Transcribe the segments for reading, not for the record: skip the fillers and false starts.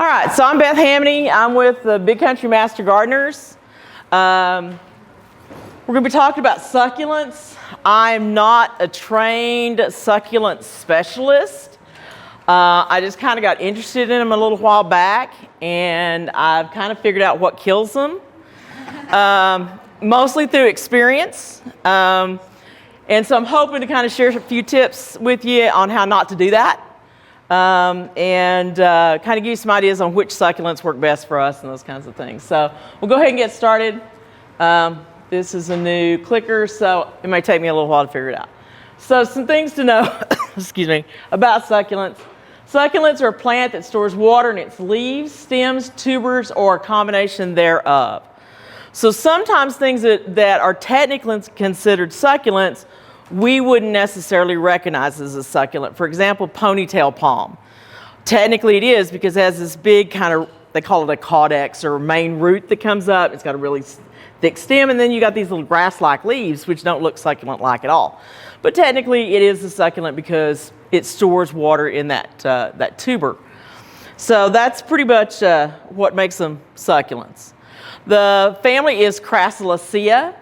All right, so I'm Beth Hamaty. I'm with the Big Country Master Gardeners. We're going to be talking about succulents. I'm not a trained succulent specialist. I just kind of got interested in them a little while back, and I've kind of figured out what kills them, mostly through experience. And so I'm hoping to kind of share a few tips with you on how not to do that. And kind of give you some ideas on which succulents work best for us and those kinds of things. So we'll go ahead and get started. This is a new clicker, so it may take me a little while to figure it out. So some things to know excuse me, about succulents. Succulents are a plant that stores water in its leaves, stems, tubers, or a combination thereof. So sometimes things that are technically considered succulents we wouldn't necessarily recognize as a succulent. For example, ponytail palm. Technically it is because it has this big kind of, they call it a caudex or main root that comes up. It's got a really thick stem, and then you got these little grass-like leaves which don't look succulent-like at all. But technically it is a succulent because it stores water in that tuber. So that's pretty much what makes them succulents. The family is Crassulaceae.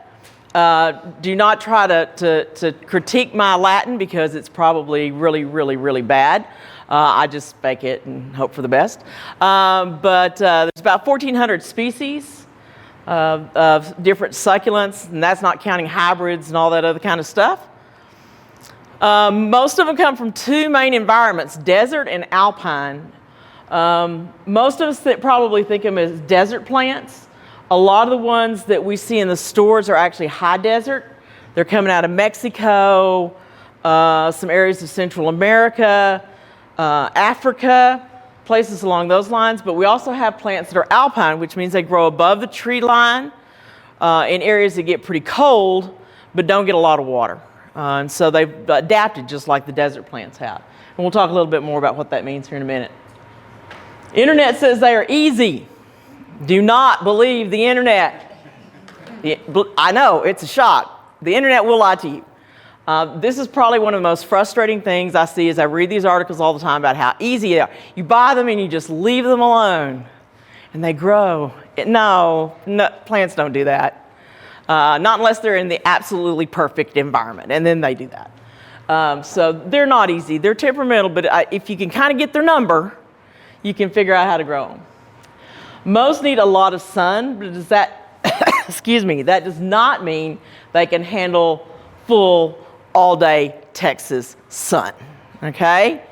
Do not try to critique my Latin because it's probably really bad. I just bake it and hope for the best. But there's about 1,400 species of different succulents, and that's not counting hybrids and all that other kind of stuff. Most of them come from two main environments, desert and alpine. Most of us probably think of them as desert plants. A lot of the ones that we see in the stores are actually high desert. They're coming out of Mexico, some areas of Central America, Africa, places along those lines. But we also have plants that are alpine, which means they grow above the tree line in areas that get pretty cold, but don't get a lot of water. And so they've adapted just like the desert plants have. And we'll talk a little bit more about what that means here in a minute. Internet says they are easy. Do not believe the internet. I know, it's a shock. The internet will lie to you. This is probably one of the most frustrating things I see as I read these articles all the time about how easy they are. You buy them and you just leave them alone and they grow. No, plants don't do that. Not unless they're in the absolutely perfect environment, and then they do that. So they're not easy. They're temperamental, but if you can kind of get their number, you can figure out how to grow them. Most need a lot of sun, but does that, excuse me, that does not mean they can handle full all-day Texas sun, okay?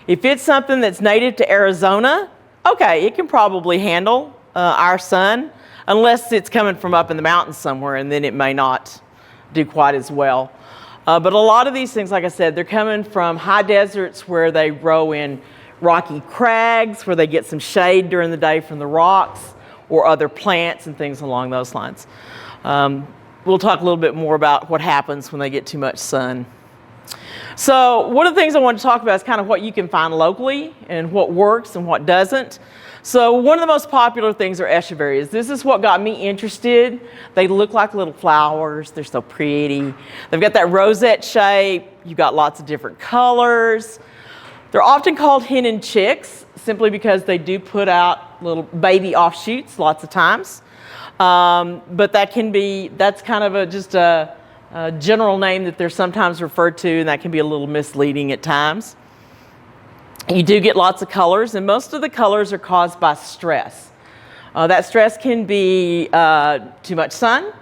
If it's something that's native to Arizona, okay, it can probably handle our sun, unless it's coming from up in the mountains somewhere, and then it may not do quite as well. But a lot of these things, like I said, they're coming from high deserts where they grow in rocky crags, where they get some shade during the day from the rocks or other plants and things along those lines. We'll talk a little bit more about what happens when they get too much sun. So one of the things I want to talk about is kind of what you can find locally and what works and what doesn't. So one of the most popular things are echeverias. This is what got me interested. They look like little flowers. They're so pretty. They've got that rosette shape. You've got lots of different colors. They're often called hen and chicks simply because they do put out little baby offshoots lots of times. But that's kind of just a general name that they're sometimes referred to, and that can be a little misleading at times. You do get lots of colors, and most of the colors are caused by stress. That stress can be too much sun,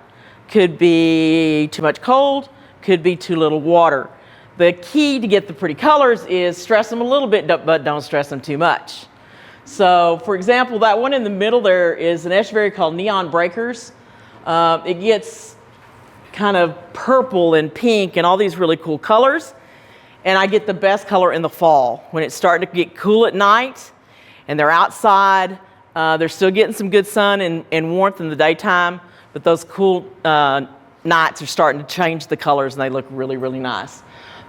could be too much cold, could be too little water. The key to get the pretty colors is stress them a little bit, but don't stress them too much. So, for example, that one in the middle there is an echeveria called Neon Breakers. It gets kind of purple and pink and all these really cool colors. And I get the best color in the fall when it's starting to get cool at night and they're outside. They're still getting some good sun and warmth in the daytime, but those cool nights are starting to change the colors and they look really nice.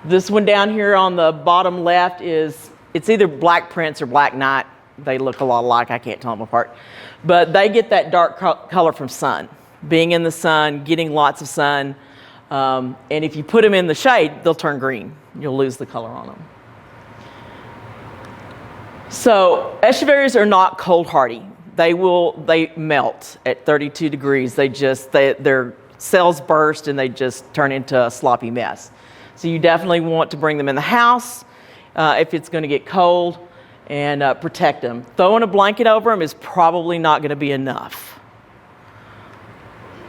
This one down here on the bottom left it's either Black Prince or Black Knight. They look a lot alike. I can't tell them apart. But they get that dark color from sun. Being in the sun, getting lots of sun. And if you put them in the shade, they'll turn green. You'll lose the color on them. So echeverrias are not cold hardy. They melt at 32 degrees. Their cells burst and they just turn into a sloppy mess. So you definitely want to bring them in the house if it's going to get cold and protect them. Throwing a blanket over them is probably not going to be enough.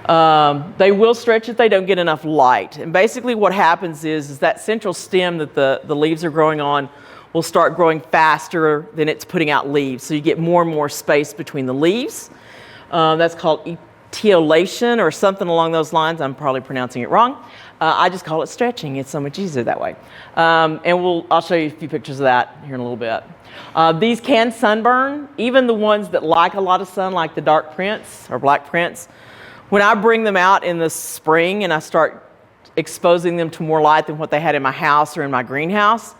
They will stretch if they don't get enough light. And basically what happens is that central stem that the leaves are growing on will start growing faster than it's putting out leaves. So you get more and more space between the leaves. That's called etiolation or something along those lines. I'm probably pronouncing it wrong. I just call it stretching. It's so much easier that way. And I'll show you a few pictures of that here in a little bit. These can sunburn, even the ones that like a lot of sun, like the dark prints or black prints. When I bring them out in the spring and I start exposing them to more light than what they had in my house or in my greenhouse,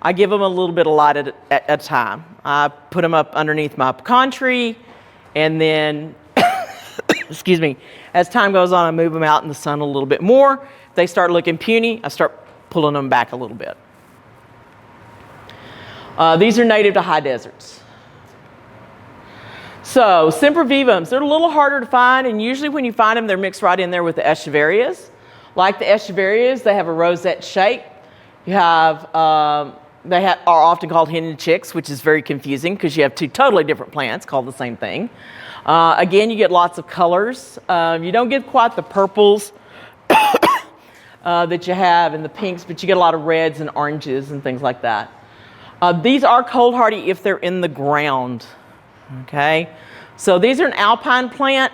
I give them a little bit of light at a time. I put them up underneath my pecan tree, and then, excuse me, as time goes on, I move them out in the sun a little bit more. If they start looking puny, I start pulling them back a little bit. These are native to high deserts. So, sempervivums, they're a little harder to find, and usually when you find them, they're mixed right in there with the echeverias. Like the echeverias, they have a rosette shape. You have, are often called hen and chicks, which is very confusing because you have two totally different plants called the same thing. Again, you get lots of colors. You don't get quite the purples that you have and the pinks, but you get a lot of reds and oranges and things like that. These are cold hardy if they're in the ground. Okay, so these are an alpine plant.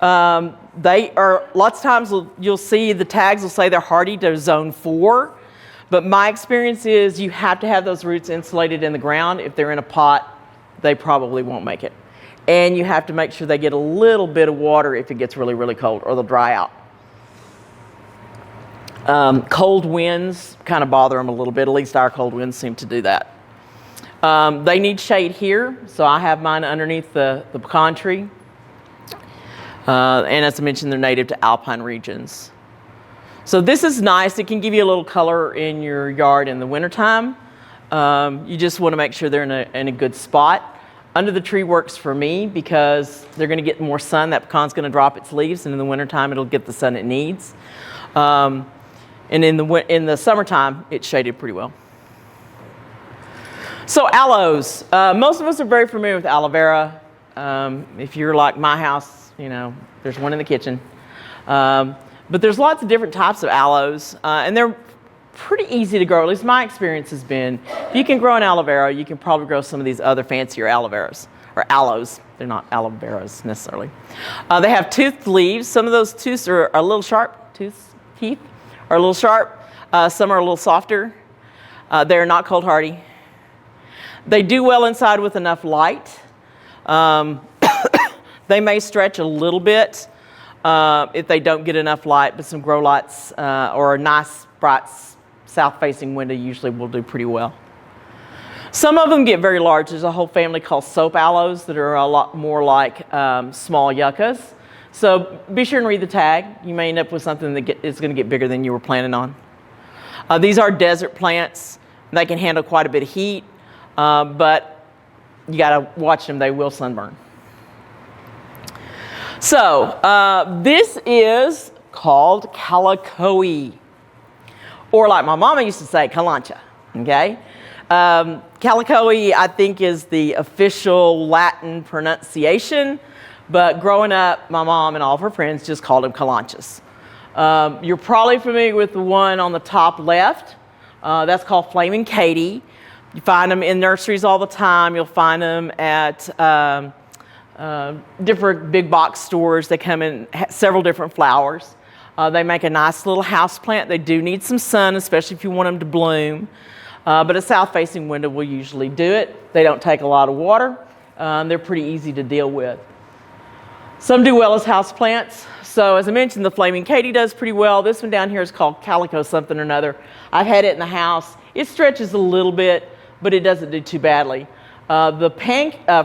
They are, lots of times you'll see the tags will say they're hardy to zone 4, but my experience is you have to have those roots insulated in the ground. If they're in a pot, they probably won't make it. And you have to make sure they get a little bit of water if it gets really, really cold, or they'll dry out. Cold winds kind of bother them a little bit. At least our cold winds seem to do that. They need shade here, so I have mine underneath the pecan tree. And as I mentioned, they're native to alpine regions. So this is nice. It can give you a little color in your yard in the wintertime. You just want to make sure they're in a good spot. Under the tree works for me because they're going to get more sun. That pecan's going to drop its leaves, and in the wintertime, it'll get the sun it needs. And in the summertime, it's shaded pretty well. So aloes. Most of us are very familiar with aloe vera. If you're like my house, you know, there's one in the kitchen. But there's lots of different types of aloes, and they're pretty easy to grow. At least my experience has been, if you can grow an aloe vera, you can probably grow some of these other fancier aloe veras, or aloes. They're not aloe veras necessarily. They have toothed leaves. Some of those teeth are a little sharp. Teeth are a little sharp. Some are a little softer. They're not cold hardy. They do well inside with enough light. They may stretch a little bit if they don't get enough light, but some grow lights or a nice bright south-facing window usually will do pretty well. Some of them get very large. There's a whole family called soap aloes that are a lot more like small yuccas. So be sure and read the tag. You may end up with something that is going to get bigger than you were planning on. These are desert plants. They can handle quite a bit of heat, but you got to watch them. They will sunburn. So this is called calicoe, or like my mama used to say, calancha. Okay, calicoe I think is the official Latin pronunciation, but growing up, my mom and all of her friends just called them calanchas. You're probably familiar with the one on the top left. That's called Flaming Katie. You find them in nurseries all the time. You'll find them at different big box stores. They come in several different flowers. They make a nice little house plant. They do need some sun, especially if you want them to bloom. But a south-facing window will usually do it. They don't take a lot of water. They're pretty easy to deal with. Some do well as house plants. So as I mentioned, the Flaming Katie does pretty well. This one down here is called Calico something or another. I've had it in the house. It stretches a little bit, but it doesn't do too badly. The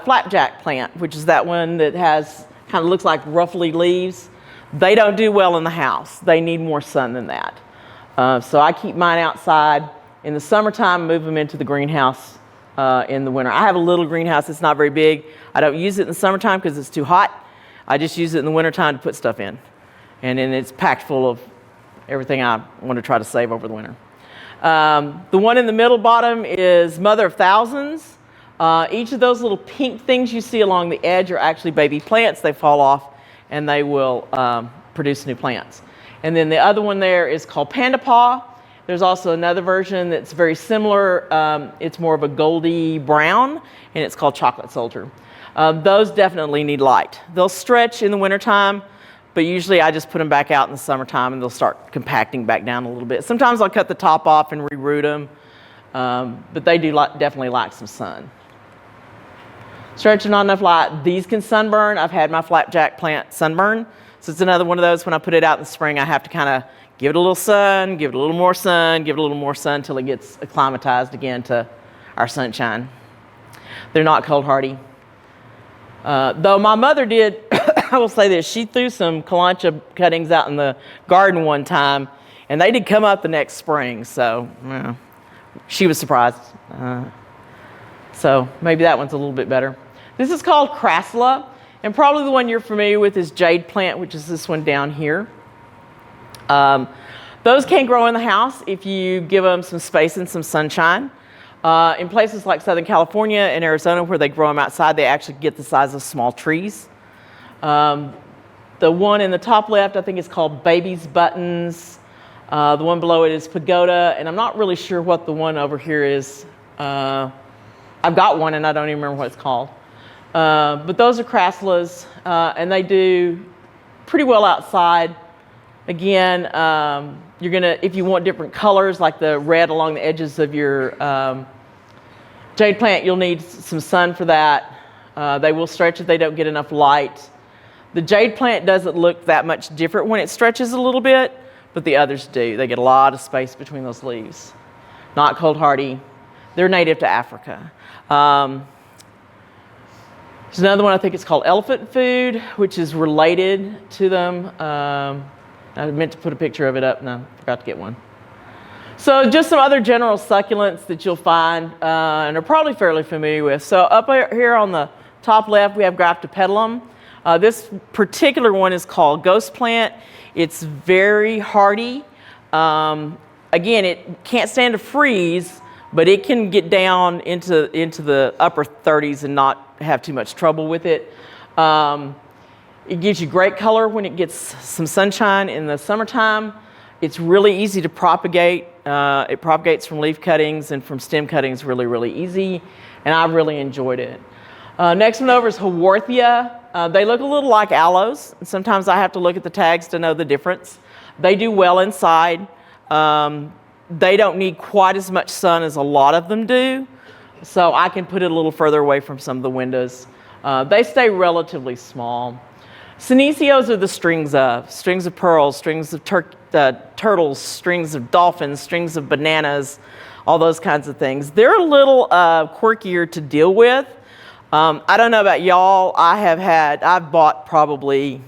flapjack plant, which is that one that has kind of looks like ruffly leaves, they don't do well in the house. They need more sun than that. So I keep mine outside. In the summertime, move them into the greenhouse in the winter. I have a little greenhouse. It's not very big. I don't use it in the summertime because it's too hot. I just use it in the wintertime to put stuff in. And then it's packed full of everything I want to try to save over the winter. The one in the middle bottom is Mother of Thousands. Each of those little pink things you see along the edge are actually baby plants. They fall off and they will produce new plants. And then the other one there is called Panda Paw. There's also another version that's very similar. It's more of a goldy brown, and it's called Chocolate Soldier. Those definitely need light. They'll stretch in the wintertime, but usually I just put them back out in the summertime, and they'll start compacting back down a little bit. Sometimes I'll cut the top off and reroot them, but they do definitely like some sun. Stretching not enough light. These can sunburn. I've had my flapjack plant sunburn. So it's another one of those, when I put it out in the spring, I have to kind of give it a little sun, give it a little more sun, give it a little more sun until it gets acclimatized again to our sunshine. They're not cold hardy. Though my mother did, I will say this, she threw some kalanchoe cuttings out in the garden one time, and they did come up the next spring, so she was surprised. So maybe that one's a little bit better. This is called Crassula, and probably the one you're familiar with is jade plant, which is this one down here. Those can grow in the house if you give them some space and some sunshine. In places like Southern California and Arizona where they grow them outside, they actually get the size of small trees. The one in the top left, I think, is called Baby's Buttons. The one below it is Pagoda, and I'm not really sure what the one over here is. I've got one and I don't even remember what it's called. But those are crassulas, and they do pretty well outside. Again, you're gonna, if you want different colors, like the red along the edges of your jade plant, you'll need some sun for that. They will stretch if they don't get enough light. The jade plant doesn't look that much different when it stretches a little bit, but the others do. They get a lot of space between those leaves. Not cold hardy. They're native to Africa. There's another one, I think it's called elephant food, which is related to them. I meant to put a picture of it up and I forgot to get one. So just some other general succulents that you'll find and are probably fairly familiar with. So up here on the top left, we have Graptopetalum. This particular one is called Ghost Plant. It's very hardy. Again, it can't stand a freeze, but it can get down into the upper 30s and not have too much trouble with it. It gives you great color when it gets some sunshine in the summertime. It's really easy to propagate. It propagates from leaf cuttings and from stem cuttings really, really easy, and I've really enjoyed it. Next one over is Haworthia. They look a little like aloes, and sometimes I have to look at the tags to know the difference. They do well inside. They don't need quite as much sun as a lot of them do, so I can put it a little further away from some of the windows. They stay relatively small. Senecios are the strings of pearls, strings of turtles, strings of dolphins, strings of bananas, all those kinds of things. They're a little quirkier to deal with. I don't know about y'all. I've bought probably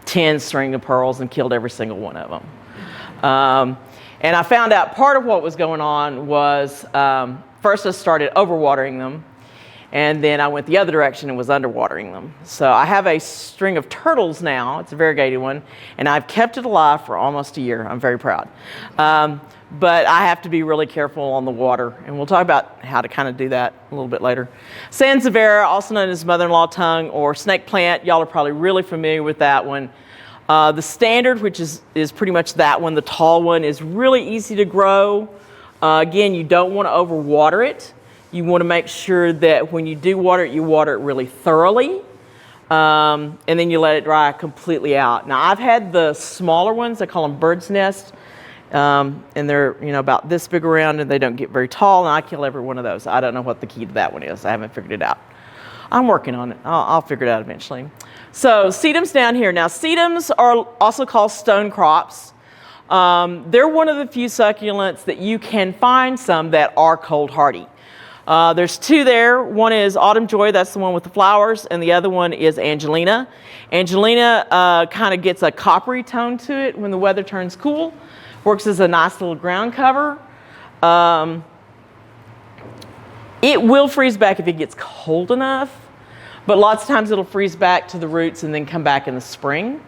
10 string of pearls and killed every single one of them. And I found out part of what was going on was first I started overwatering them, and then I went the other direction and was underwatering them. So I have a string of turtles now. It's a variegated one, and I've kept it alive for almost a year. I'm very proud. But I have to be really careful on the water, and we'll talk about how to kind of do that a little bit later. Sansevieria, also known as mother-in-law tongue or snake plant. Y'all are probably really familiar with that one. The standard, which is pretty much that one, the tall one, is really easy to grow. Again, you don't want to overwater it. You want to make sure that when you do water it, you water it really thoroughly. And then you let it dry completely out. Now, I've had the smaller ones, I call them bird's nest. And they're about this big around, and they don't get very tall, and I kill every one of those. I don't know what the key to that one is. I haven't figured it out. I'm working on it. I'll figure it out eventually. So sedums down here. Now, sedums are also called stone crops. They're one of the few succulents that you can find some that are cold hardy. There's two there. One is Autumn Joy, that's the one with the flowers, and the other one is Angelina. Angelina kind of gets a coppery tone to it when the weather turns cool. Works as a nice little ground cover. It will freeze back if it gets cold enough, but lots of times it'll freeze back to the roots and then come back in the spring.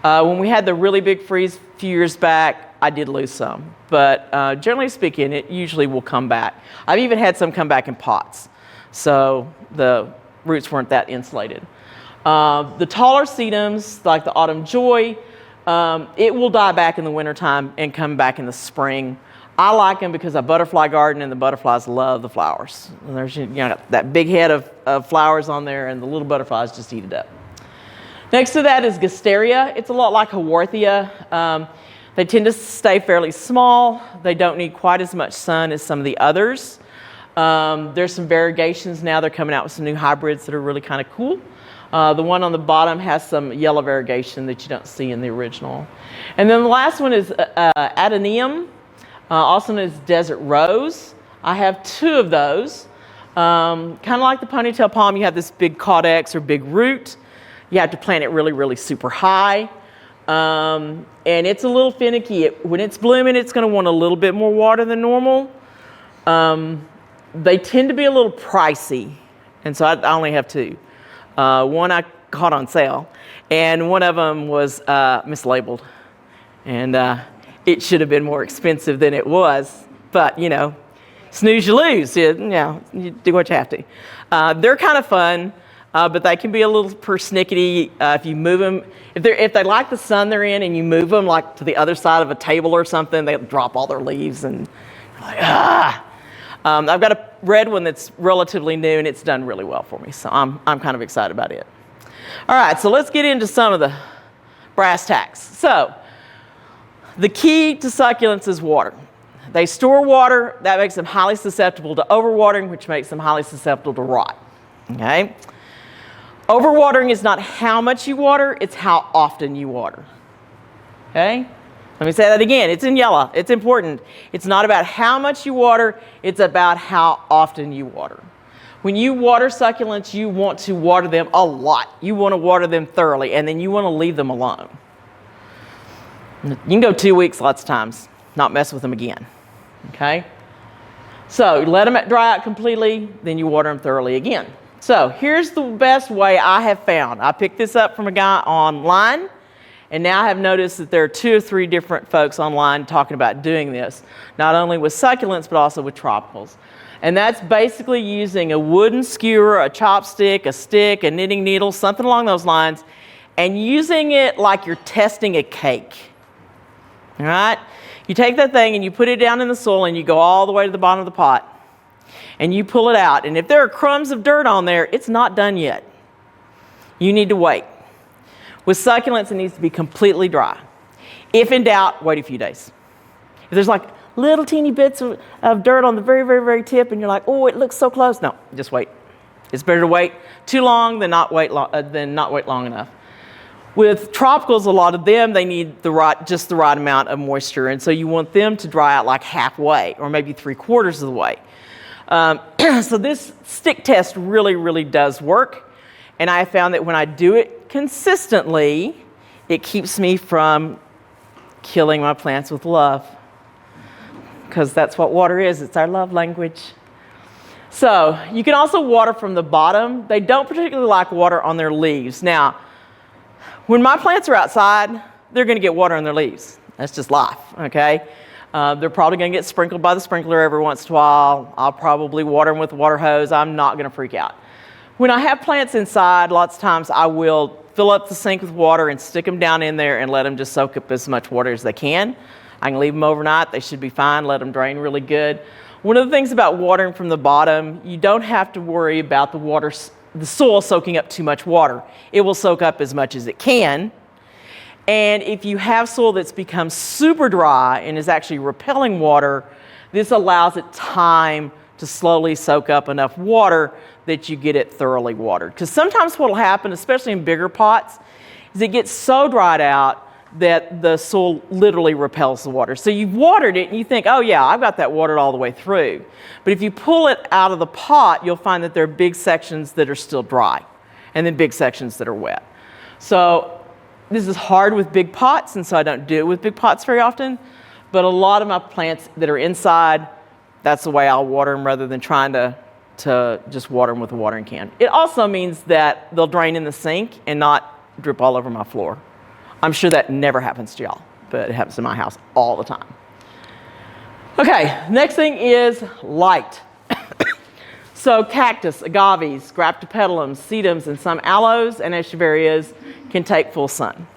When we had the really big freeze a few years back, I did lose some, but generally speaking, it usually will come back. I've even had some come back in pots, so the roots weren't that insulated. The taller sedums, like the Autumn Joy, it will die back in the wintertime and come back in the spring. I like them because I butterfly garden and the butterflies love the flowers. And there's that big head of flowers on there and the little butterflies just eat it up. Next to that is Gasteria. It's a lot like Haworthia. They tend to stay fairly small. They don't need quite as much sun as some of the others. There's some variegations now. They're coming out with some new hybrids that are really kind of cool. The one on the bottom has some yellow variegation that you don't see in the original. And then the last one is Adenium, also known as Desert Rose. I have 2 of those. Kind of like the ponytail palm, you have this big caudex or big root. You have to plant it really, really super high. And it's a little finicky. When it's blooming, it's going to want a little bit more water than normal. They tend to be a little pricey, and so I only have 2. One I caught on sale, and one of them was mislabeled. And it should have been more expensive than it was, but snooze you lose. You do what you have to. They're kind of fun. But they can be a little persnickety if you move them. If they like the sun they're in and you move them like to the other side of a table or something, they'll drop all their leaves and you're like, ah. I've got a red one that's relatively new and it's done really well for me, so I'm kind of excited about it. All right, so let's get into some of the brass tacks. So the key to succulents is water. They store water. That makes them highly susceptible to overwatering, which makes them highly susceptible to rot. Okay. Overwatering is not how much you water, it's how often you water. Okay? Let me say that again. It's in yellow. It's important. It's not about how much you water, it's about how often you water. When you water succulents, you want to water them a lot. You want to water them thoroughly, and then you want to leave them alone. You can go 2 weeks lots of times, not mess with them again. Okay? So let them dry out completely, then you water them thoroughly again. So here's the best way I have found. I picked this up from a guy online, and now I have noticed that there are 2 or 3 different folks online talking about doing this, not only with succulents, but also with tropicals. And that's basically using a wooden skewer, a chopstick, a stick, a knitting needle, something along those lines, and using it like you're testing a cake. All right? You take that thing and you put it down in the soil and you go all the way to the bottom of the pot. And you pull it out. And if there are crumbs of dirt on there, it's not done yet. You need to wait. With succulents, it needs to be completely dry. If in doubt, wait a few days. If there's like little teeny bits of dirt on the very, very, very tip, and you're like, oh, it looks so close. No, just wait. It's better to wait too long than not wait long enough. With tropicals, a lot of them, they need just the right amount of moisture. And so you want them to dry out like halfway or maybe 3/4 of the way. So this stick test really, really does work. And I have found that when I do it consistently, it keeps me from killing my plants with love. Because that's what water is. It's our love language. So you can also water from the bottom. They don't particularly like water on their leaves. Now, when my plants are outside, they're going to get water on their leaves. That's just life, okay? They're probably going to get sprinkled by the sprinkler every once in a while. I'll probably water them with a water hose. I'm not going to freak out. When I have plants inside, lots of times I will fill up the sink with water and stick them down in there and let them just soak up as much water as they can. I can leave them overnight. They should be fine. Let them drain really good. One of the things about watering from the bottom, you don't have to worry about the soil soaking up too much water. It will soak up as much as it can. And if you have soil that's become super dry and is actually repelling water, this allows it time to slowly soak up enough water that you get it thoroughly watered. Because sometimes what will happen, especially in bigger pots, is it gets so dried out that the soil literally repels the water. So you've watered it and you think, oh yeah, I've got that watered all the way through. But if you pull it out of the pot, you'll find that there are big sections that are still dry and then big sections that are wet. So this is hard with big pots, and so I don't do it with big pots very often. But a lot of my plants that are inside, that's the way I'll water them rather than trying to to just water them with a watering can. It also means that they'll drain in the sink and not drip all over my floor. I'm sure that never happens to y'all, but it happens in my house all the time. Okay, next thing is light. So cactus, agaves, graptopetalums, sedums, and some aloes and escheverias can take full sun.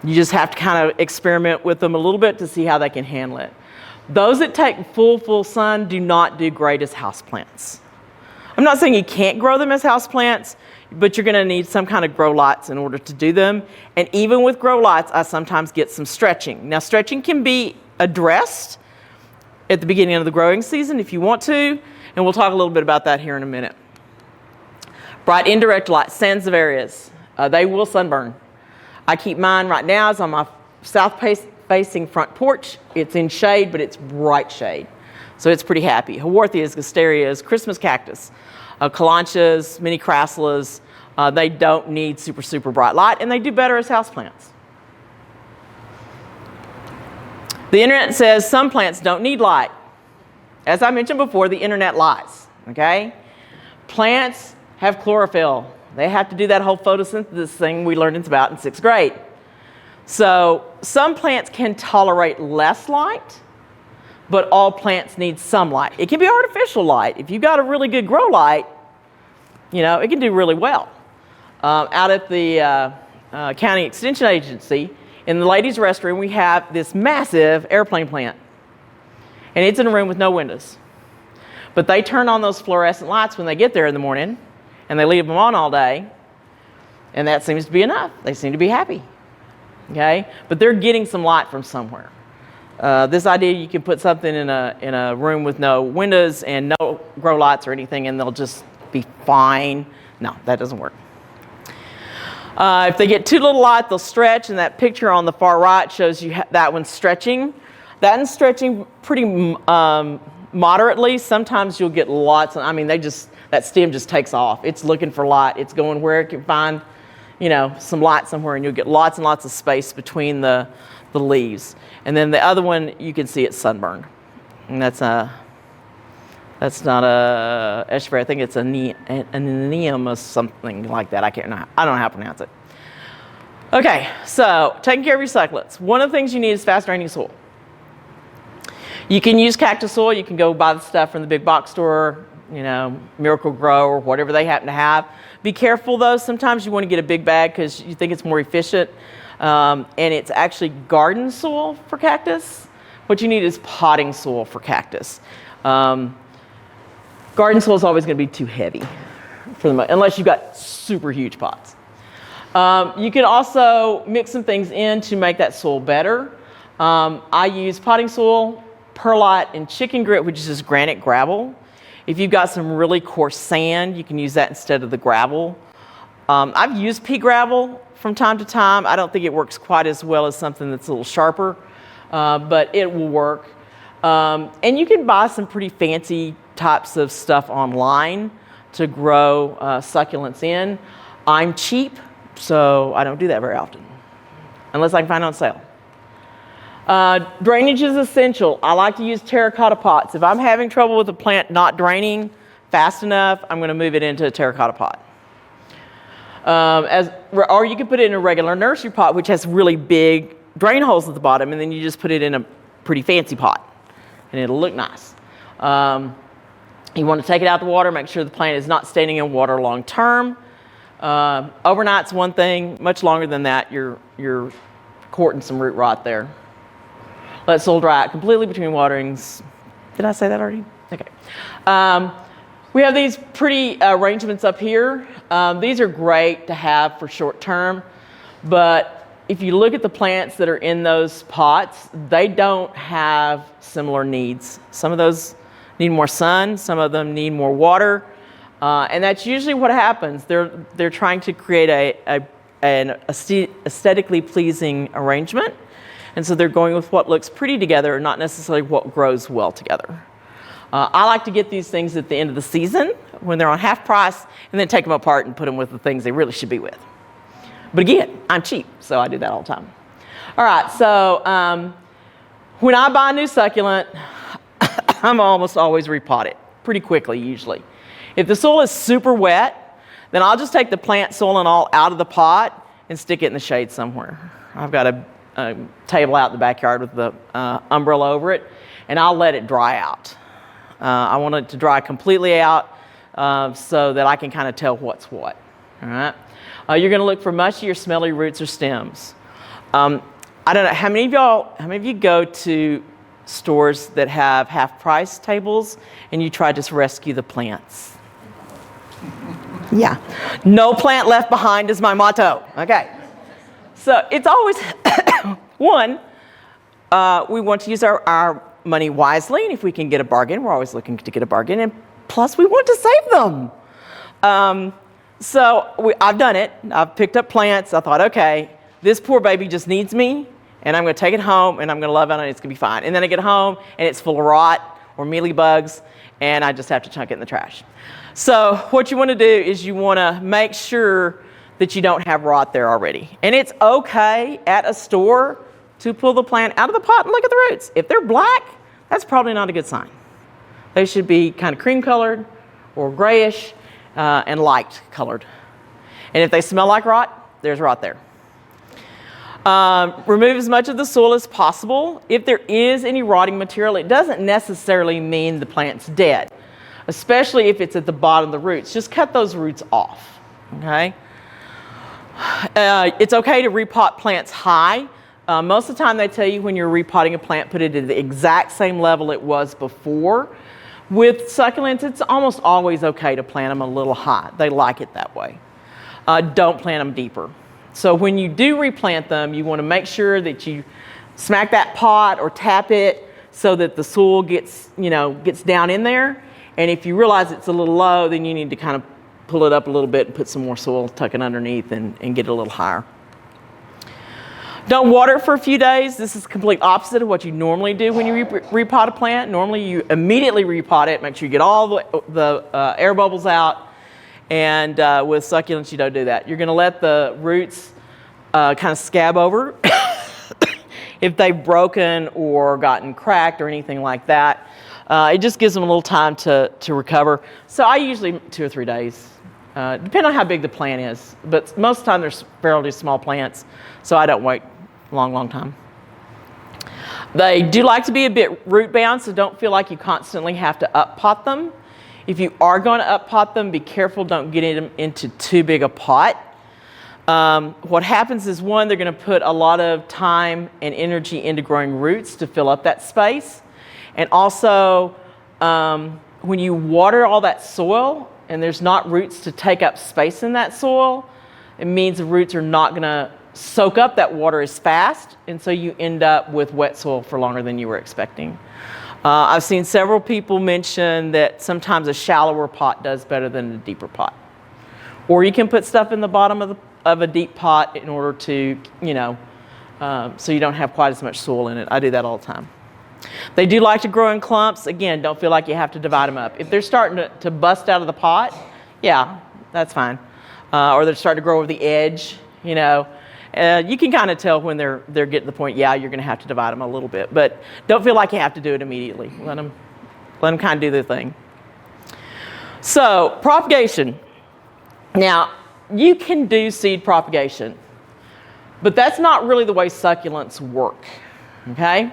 You just have to kind of experiment with them a little bit to see how they can handle it. Those that take full sun do not do great as houseplants. I'm not saying you can't grow them as houseplants, but you're going to need some kind of grow lights in order to do them. And even with grow lights, I sometimes get some stretching. Now, stretching can be addressed at the beginning of the growing season if you want to, and we'll talk a little bit about that here in a minute. Bright indirect light, sansevieras, they will sunburn. I keep mine right now, it's on my south-facing front porch. It's in shade, but it's bright shade. So it's pretty happy. Haworthias, gasterias, Christmas cactus, kalanchas, mini crassulas, they don't need super bright light, and they do better as houseplants. The internet says some plants don't need light. As I mentioned before, the internet lies, okay? Plants have chlorophyll. They have to do that whole photosynthesis thing we learned about in 6th grade. So some plants can tolerate less light, but all plants need some light. It can be artificial light. If you've got a really good grow light, you know, it can do really well. Out at the County Extension Agency, in the ladies' restroom, we have this massive airplane plant. And it's in a room with no windows. But they turn on those fluorescent lights when they get there in the morning, and they leave them on all day, and that seems to be enough. They seem to be happy, okay? But they're getting some light from somewhere. This idea you can put something in a room with no windows and no grow lights or anything, and they'll just be fine. No, that doesn't work. If they get too little light, they'll stretch, and that picture on the far right shows you that one's stretching. That one's stretching pretty moderately. Sometimes you'll get lots. I mean, that stem just takes off. It's looking for light. It's going where it can find, you know, some light somewhere, and you'll get lots and lots of space between the leaves. And then the other one, you can see it's sunburned, and that's not a escheveria. I think it's a neem or something like that. I don't know how to pronounce it. Okay, so taking care of your succulents. One of the things you need is fast draining soil. You can use cactus soil. You can go buy the stuff from the big box store, you know, Miracle Grow or whatever they happen to have. Be careful though. Sometimes you want to get a big bag because you think it's more efficient. And it's actually garden soil for cactus. What you need is potting soil for cactus. Garden soil is always going to be too heavy unless you've got super huge pots. You can also mix some things in to make that soil better. I use potting soil, perlite, and chicken grit, which is just granite gravel. If you've got some really coarse sand, you can use that instead of the gravel. I've used pea gravel from time to time. I don't think it works quite as well as something that's a little sharper, but it will work. And you can buy some pretty fancy types of stuff online to grow succulents in. I'm cheap, so I don't do that very often, unless I can find it on sale. Drainage is essential. I like to use terracotta pots. If I'm having trouble with a plant not draining fast enough, I'm going to move it into a terracotta pot. Or you can put it in a regular nursery pot, which has really big drain holes at the bottom, and then you just put it in a pretty fancy pot, and it'll look nice. You want to take it out of the water, make sure the plant is not standing in water long term. Overnight's one thing. Much longer than that, you're courting some root rot there. Let soil dry out completely between waterings. Did I say that already? Okay. We have these pretty arrangements up here. These are great to have for short term, but if you look at the plants that are in those pots, they don't have similar needs. Some of those need more sun, some of them need more water, and that's usually what happens. They're trying to create an aesthetically pleasing arrangement, and so they're going with what looks pretty together, not necessarily what grows well together. I like to get these things at the end of the season when they're on half price, and then take them apart and put them with the things they really should be with. But again, I'm cheap, so I do that all the time. All right, so when I buy a new succulent, I'm almost always repot it. pretty quickly usually. If the soil is super wet, then I'll just take the plant soil and all out of the pot and stick it in the shade somewhere. I've got a table out in the backyard with the umbrella over it, and I'll let it dry out. I want it to dry completely out so that I can kind of tell what's what. All right. You're going to look for mushy or smelly roots or stems. I don't know, how many of you go to stores that have half-price tables and you try to rescue the plants? Yeah. No plant left behind is my motto. Okay. So it's always, one, we want to use our money wisely, and if we can get a bargain, we're always looking to get a bargain, and plus we want to save them. I've done it. I've picked up plants. I thought, okay, this poor baby just needs me, and I'm going to take it home, and I'm going to love it, and it's going to be fine. And then I get home, and it's full of rot or mealybugs, and I just have to chunk it in the trash. So what you want to do is you want to make sure that you don't have rot there already. And it's okay at a store to pull the plant out of the pot and look at the roots. If they're black, that's probably not a good sign. They should be kind of cream colored or grayish and light colored. And if they smell like rot, there's rot there. Remove as much of the soil as possible. If there is any rotting material, it doesn't necessarily mean the plant's dead, especially if it's at the bottom of the roots. Just cut those roots off, okay? It's okay to repot plants high. Most of the time they tell you when you're repotting a plant, put it at the exact same level it was before. With succulents, it's almost always okay to plant them a little high. They like it that way. Don't plant them deeper. So when you do replant them, you want to make sure that you smack that pot or tap it so that the soil gets down in there. And if you realize it's a little low, then you need to kind of pull it up a little bit and put some more soil, tuck it underneath, and get it a little higher. Don't water it for a few days. This is the complete opposite of what you normally do when you repot a plant. Normally you immediately repot it, make sure you get all the air bubbles out. And with succulents, you don't do that. You're going to let the roots kind of scab over if they've broken or gotten cracked or anything like that. It just gives them a little time to recover. So I usually 2 or 3 days, depending on how big the plant is. But most of the time they're fairly small plants, so I don't wait a long time. They do like to be a bit root bound, so don't feel like you constantly have to up pot them. If you are going to up pot them, be careful, don't get them into too big a pot. What happens is, one, they're going to put a lot of time and energy into growing roots to fill up that space. And also, when you water all that soil and there's not roots to take up space in that soil, it means the roots are not going to soak up that water as fast, and so you end up with wet soil for longer than you were expecting. I've seen several people mention that sometimes a shallower pot does better than a deeper pot. Or you can put stuff in the bottom of a deep pot in order to, so you don't have quite as much soil in it. I do that all the time. They do like to grow in clumps. Again, don't feel like you have to divide them up. If they're starting to bust out of the pot, yeah, that's fine. Or they're starting to grow over the edge, you can kind of tell when they're getting to the point, yeah, you're going to have to divide them a little bit. But don't feel like you have to do it immediately. Let them kind of do their thing. So, propagation. Now, you can do seed propagation, but that's not really the way succulents work, okay?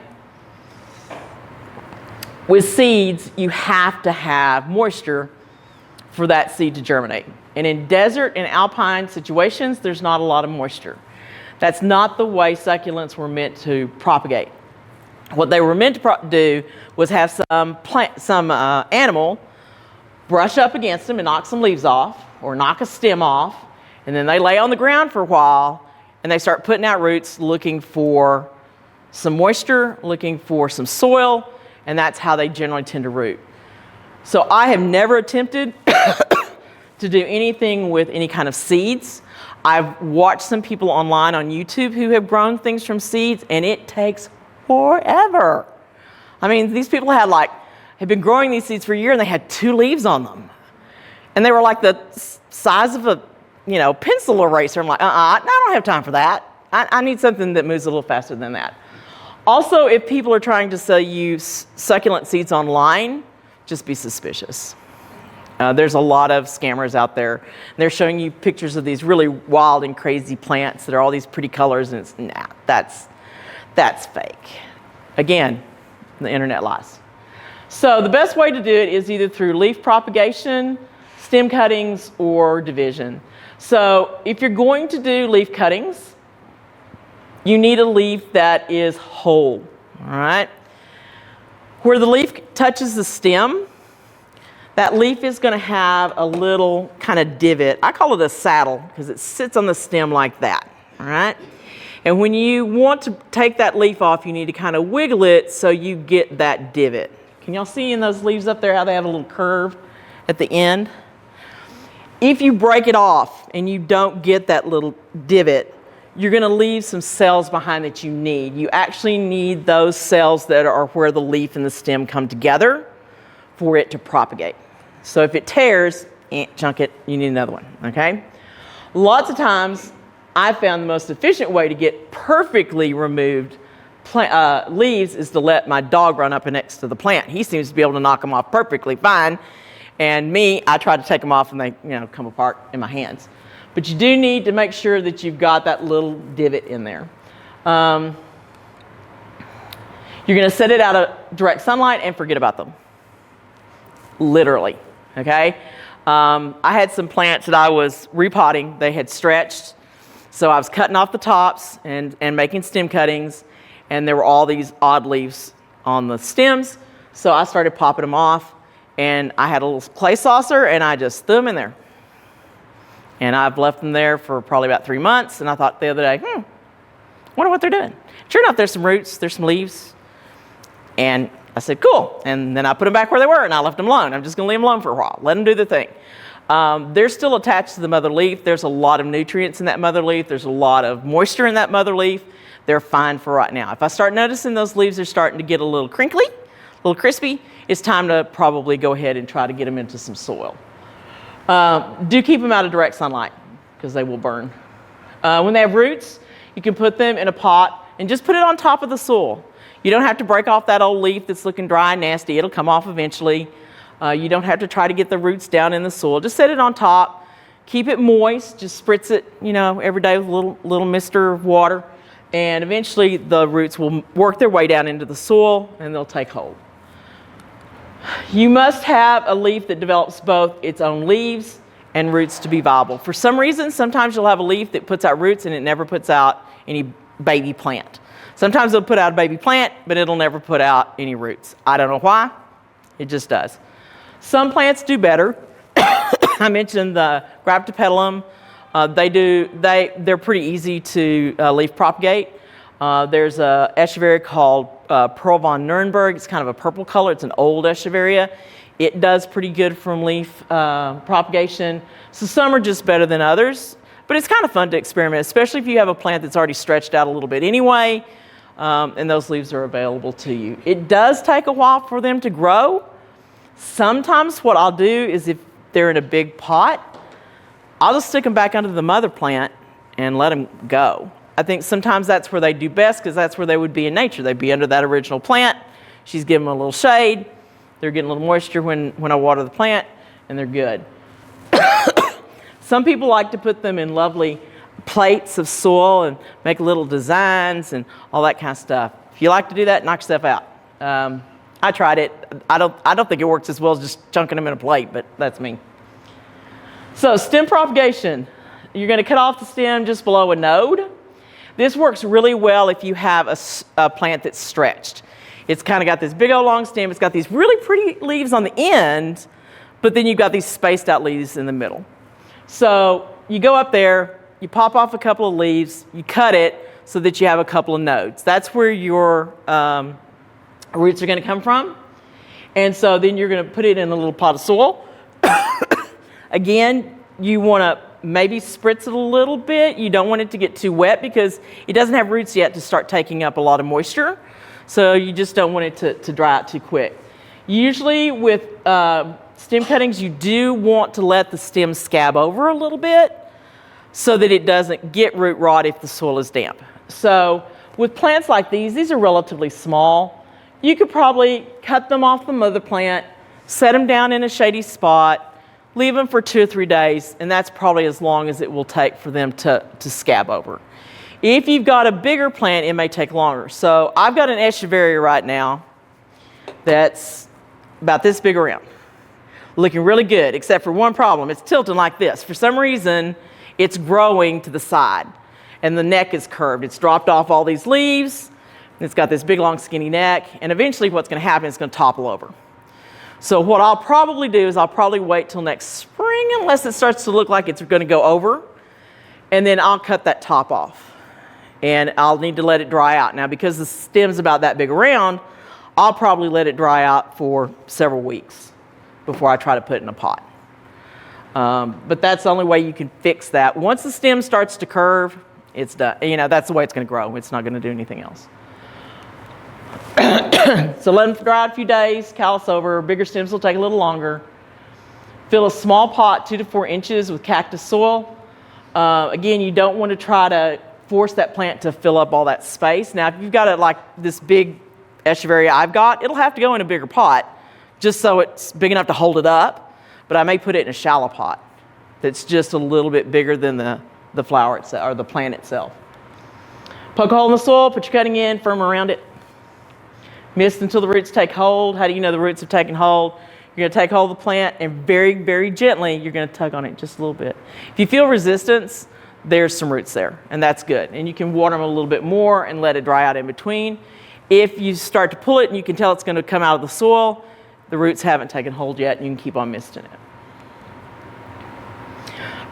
With seeds, you have to have moisture for that seed to germinate. And in desert and alpine situations, there's not a lot of moisture. That's not the way succulents were meant to propagate. What they were meant to do was have some animal brush up against them and knock some leaves off or knock a stem off, and then they lay on the ground for a while and they start putting out roots looking for some moisture, looking for some soil, and that's how they generally tend to root. So I have never attempted to do anything with any kind of seeds. I've watched some people online on YouTube who have grown things from seeds, and it takes forever. I mean, these people had been growing these seeds for a year, and they had 2 leaves on them. And they were like the size of a, pencil eraser. I'm like, I don't have time for that. I need something that moves a little faster than that. Also, if people are trying to sell you succulent seeds online, just be suspicious. There's a lot of scammers out there. And they're showing you pictures of these really wild and crazy plants that are all these pretty colors, and it's, nah, that's fake. Again, the internet lies. So the best way to do it is either through leaf propagation, stem cuttings, or division. So if you're going to do leaf cuttings, you need a leaf that is whole, all right? Where the leaf touches the stem, that leaf is going to have a little kind of divot. I call it a saddle because it sits on the stem like that, all right? And when you want to take that leaf off, you need to kind of wiggle it so you get that divot. Can y'all see in those leaves up there how they have a little curve at the end? If you break it off and you don't get that little divot, you're going to leave some cells behind that you need. You actually need those cells that are where the leaf and the stem come together for it to propagate. So if it tears, chunk it, you need another one, okay? Lots of times, I found the most efficient way to get perfectly removed leaves is to let my dog run up next to the plant. He seems to be able to knock them off perfectly fine. And me, I try to take them off and they come apart in my hands. But you do need to make sure that you've got that little divot in there. You're going to set it out of direct sunlight and forget about them. Literally, okay? I had some plants that I was repotting. They had stretched. So I was cutting off the tops and making stem cuttings, and there were all these odd leaves on the stems. So I started popping them off, and I had a little clay saucer, and I just threw them in there. And I've left them there for probably about 3 months, and I thought the other day, wonder what they're doing. Sure enough, there's some roots, there's some leaves, and I said, cool. And then I put them back where they were, and I left them alone. I'm just going to leave them alone for a while. Let them do their thing. They're still attached to the mother leaf. There's a lot of nutrients in that mother leaf. There's a lot of moisture in that mother leaf. They're fine for right now. If I start noticing those leaves are starting to get a little crinkly, a little crispy, it's time to probably go ahead and try to get them into some soil. Do keep them out of direct sunlight because they will burn. When they have roots, you can put them in a pot and just put it on top of the soil. You don't have to break off that old leaf that's looking dry and nasty. It'll come off eventually. You don't have to try to get the roots down in the soil. Just set it on top. Keep it moist. Just spritz it, every day with a little mister of water. And eventually the roots will work their way down into the soil and they'll take hold. You must have a leaf that develops both its own leaves and roots to be viable. For some reason, sometimes you'll have a leaf that puts out roots and it never puts out any baby plant. Sometimes it'll put out a baby plant, but it'll never put out any roots. I don't know why. It just does. Some plants do better. I mentioned the Graptopetalum. They're pretty easy to leaf propagate. There's a echeveria called Pearl von Nuremberg. It's kind of a purple color. It's an old echeveria. It does pretty good from leaf propagation. So some are just better than others. But it's kind of fun to experiment, especially if you have a plant that's already stretched out a little bit anyway, and those leaves are available to you. It does take a while for them to grow. Sometimes what I'll do is if they're in a big pot, I'll just stick them back under the mother plant and let them go. I think sometimes that's where they do best because that's where they would be in nature. They'd be under that original plant. She's giving them a little shade. They're getting a little moisture when I water the plant, and they're good. Some people like to put them in lovely plates of soil and make little designs and all that kind of stuff. If you like to do that, knock yourself out. I tried it. I don't think it works as well as just chunking them in a plate, but that's me. So stem propagation. You're going to cut off the stem just below a node. This works really well if you have a plant that's stretched. It's kind of got this big old long stem. It's got these really pretty leaves on the end, but then you've got these spaced out leaves in the middle. So you go up there, you pop off a couple of leaves, you cut it so that you have a couple of nodes. That's where your roots are going to come from. And so then you're going to put it in a little pot of soil. Again, you want to maybe spritz it a little bit. You don't want it to get too wet because it doesn't have roots yet to start taking up a lot of moisture. So you just don't want it to dry out too quick. Usually with stem cuttings, you do want to let the stem scab over a little bit so that it doesn't get root rot if the soil is damp. So with plants like these are relatively small. You could probably cut them off the mother plant, set them down in a shady spot, leave them for 2 or 3 days, and that's probably as long as it will take for them to scab over. If you've got a bigger plant, it may take longer. So I've got an echeveria right now that's about this big around, looking really good, except for one problem. It's tilting like this. For some reason, it's growing to the side, and the neck is curved. It's dropped off all these leaves, and it's got this big, long, skinny neck, and eventually what's going to happen is it's going to topple over. So what I'll probably do is I'll probably wait till next spring, unless it starts to look like it's going to go over, and then I'll cut that top off. And I'll need to let it dry out. Now, because the stem's about that big around, I'll probably let it dry out for several weeks before I try to put it in a pot. But that's the only way you can fix that. Once the stem starts to curve, it's done. You know, that's the way it's going to grow. It's not going to do anything else. So let them dry out a few days, callus over. Bigger stems will take a little longer. Fill a small pot 2 to 4 inches with cactus soil. Again, you don't want to try to force that plant to fill up all that space. Now, if you've got it like this big echeveria I've got, it'll have to go in a bigger pot just so it's big enough to hold it up. But I may put it in a shallow pot that's just a little bit bigger than the flower itself or the plant itself. Poke a hole in the soil, put your cutting in, firm around it. Mist until the roots take hold. How do you know the roots have taken hold? You're going to take hold of the plant and very, very gently, you're going to tug on it just a little bit. If you feel resistance, there's some roots there, and that's good. And you can water them a little bit more and let it dry out in between. If you start to pull it and you can tell it's going to come out of the soil, the roots haven't taken hold yet, and you can keep on misting it.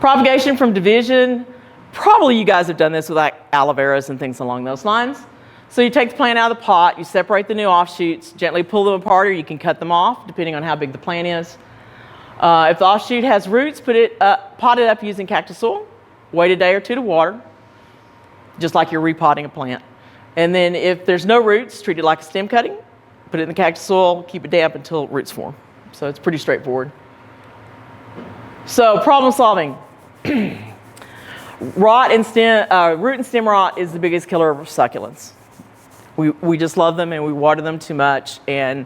Propagation from division. Probably you guys have done this with like aloe veras and things along those lines. So you take the plant out of the pot, you separate the new offshoots, gently pull them apart, or you can cut them off, depending on how big the plant is. If the offshoot has roots, pot it up using cactus soil. Wait a day or 2 to water, just like you're repotting a plant. And then if there's no roots, treat it like a stem cutting. Put it in the cactus soil, keep it damp until roots form. So it's pretty straightforward. So problem solving. Root and stem rot is the biggest killer of succulents. We just love them and we water them too much, and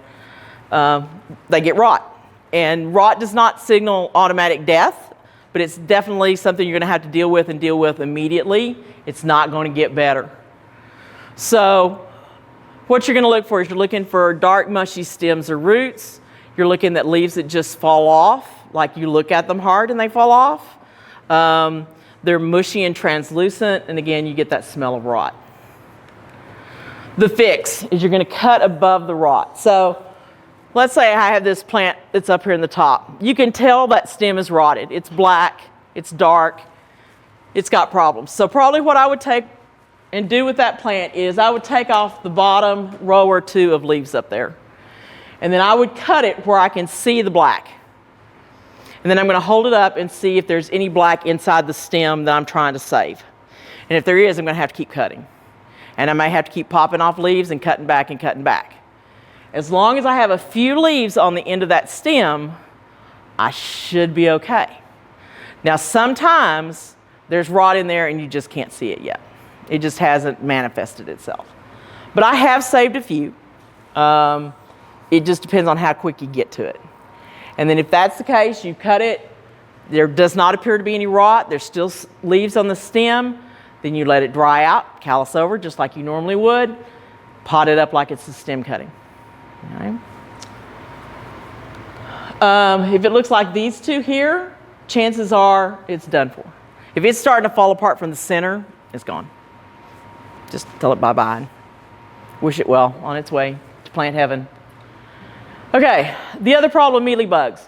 they get rot. And rot does not signal automatic death, but it's definitely something you're going to have to deal with immediately. It's not going to get better. So what you're going to look for is you're looking for dark, mushy stems or roots. You're looking at leaves that just fall off, like you look at them hard and they fall off. They're mushy and translucent, and again, you get that smell of rot. The fix is you're going to cut above the rot. So let's say I have this plant that's up here in the top. You can tell that stem is rotted. It's black, it's dark, it's got problems. So probably what I would take and do with that plant is I would take off the bottom row or 2 of leaves up there. And then I would cut it where I can see the black. And then I'm going to hold it up and see if there's any black inside the stem that I'm trying to save. And if there is, I'm going to have to keep cutting. And I may have to keep popping off leaves and cutting back and cutting back. As long as I have a few leaves on the end of that stem, I should be okay. Now, sometimes there's rot in there and you just can't see it yet. It just hasn't manifested itself. But I have saved a few. It just depends on how quick you get to it. And then if that's the case, you cut it, there does not appear to be any rot, there's still leaves on the stem, then you let it dry out, callus over just like you normally would, pot it up like it's a stem cutting. Okay. If it looks like these 2 here, chances are it's done for. If it's starting to fall apart from the center, it's gone. Just tell it bye-bye and wish it well on its way to plant heaven. Okay, the other problem, mealybugs.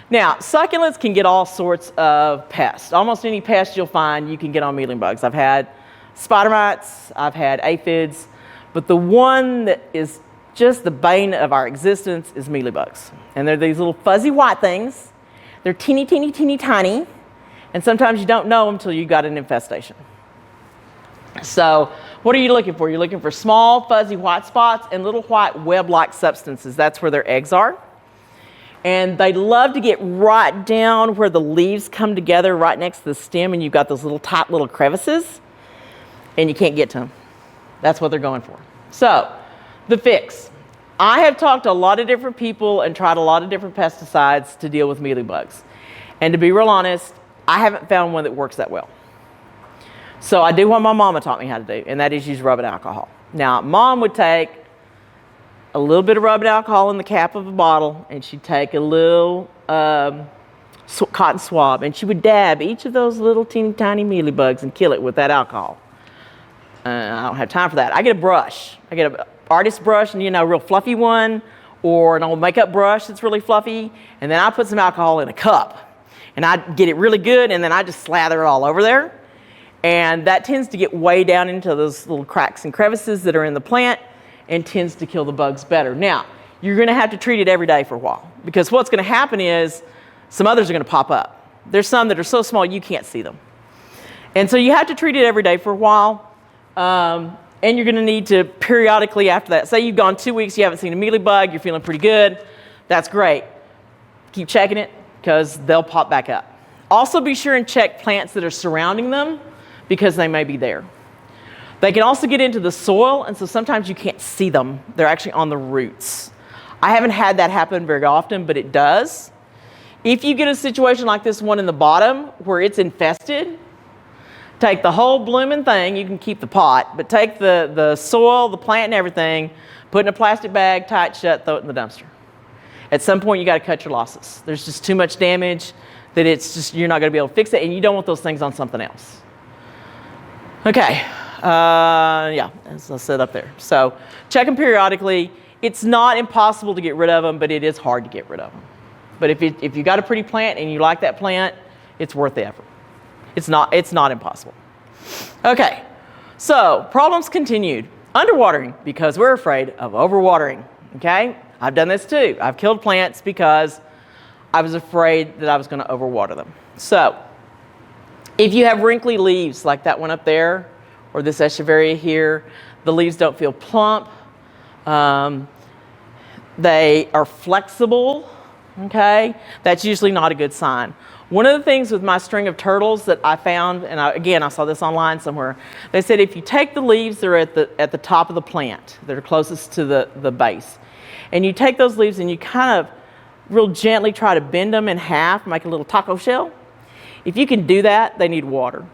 Now, succulents can get all sorts of pests. Almost any pest you'll find, you can get on mealybugs. I've had spider mites, I've had aphids, but the one that is just the bane of our existence is mealybugs. And they're these little fuzzy white things. They're teeny, teeny, teeny, tiny, and sometimes you don't know them until you got an infestation. So what are you looking for? You're looking for small, fuzzy white spots and little white web-like substances. That's where their eggs are. And they love to get right down where the leaves come together right next to the stem, and you've got those little tight little crevices, and you can't get to them. That's what they're going for. So the fix. I have talked to a lot of different people and tried a lot of different pesticides to deal with mealybugs. And to be real honest, I haven't found one that works that well. So I do what my mama taught me how to do, and that is use rubbing alcohol. Now, Mom would take a little bit of rubbing alcohol in the cap of a bottle, and she'd take a little cotton swab, and she would dab each of those little teeny tiny mealybugs and kill it with that alcohol. I don't have time for that. I get a brush. I get an artist brush, and a real fluffy one, or an old makeup brush that's really fluffy, and then I put some alcohol in a cup, and I get it really good, and then I just slather it all over there. And that tends to get way down into those little cracks and crevices that are in the plant and tends to kill the bugs better. Now, you're going to have to treat it every day for a while, because what's going to happen is some others are going to pop up. There's some that are so small you can't see them. And so you have to treat it every day for a while. And you're going to need to periodically after that. Say you've gone 2 weeks, you haven't seen a mealybug, you're feeling pretty good. That's great. Keep checking it, because they'll pop back up. Also be sure and check plants that are surrounding them, because they may be there. They can also get into the soil, and so sometimes you can't see them. They're actually on the roots. I haven't had that happen very often, but it does. If you get a situation like this one in the bottom where it's infested, take the whole blooming thing. You can keep the pot, but take the soil, the plant and everything, put it in a plastic bag, tie it shut, throw it in the dumpster. At some point, you got to cut your losses. There's just too much damage that you're not going to be able to fix it, and you don't want those things on something else. Okay, yeah, as I said up there. So check them periodically. It's not impossible to get rid of them, but it is hard to get rid of them. But if you got a pretty plant and you like that plant, it's worth the effort. It's not impossible. Okay, so problems continued. Underwatering, because we're afraid of overwatering, okay? I've done this too. I've killed plants because I was afraid that I was going to overwater them. So if you have wrinkly leaves like that one up there, or this echeveria here, the leaves don't feel plump. They are flexible, okay? That's usually not a good sign. One of the things with my string of turtles that I found, and I saw this online somewhere, they said if you take the leaves that are at the top of the plant, that are closest to the base, and you take those leaves and you kind of real gently try to bend them in half, make a little taco shell. If you can do that, they need water.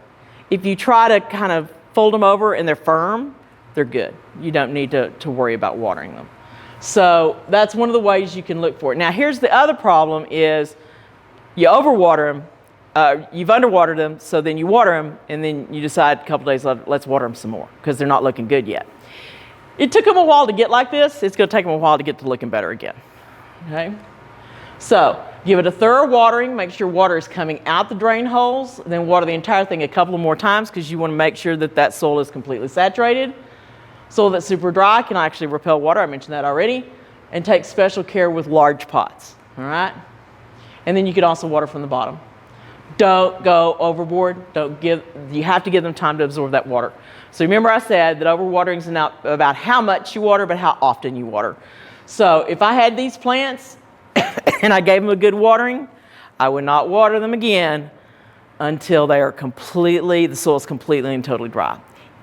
If you try to kind of fold them over and they're firm, they're good. You don't need to worry about watering them. So that's one of the ways you can look for it. Now here's the other problem is you overwater them, you've underwatered them, so then you water them, and then you decide a couple days later, let's water them some more, because they're not looking good yet. It took them a while to get like this. It's going to take them a while to get to looking better again. Okay? So give it a thorough watering. Make sure water is coming out the drain holes. Then water the entire thing a couple of more times, because you want to make sure that soil is completely saturated. Soil that's super dry can actually repel water. I mentioned that already. And take special care with large pots. All right? And then you can also water from the bottom. Don't go overboard. You have to give them time to absorb that water. So remember I said that overwatering is not about how much you water, but how often you water. So if I had these plants and I gave them a good watering, I would not water them again until they are the soil is completely and totally dry.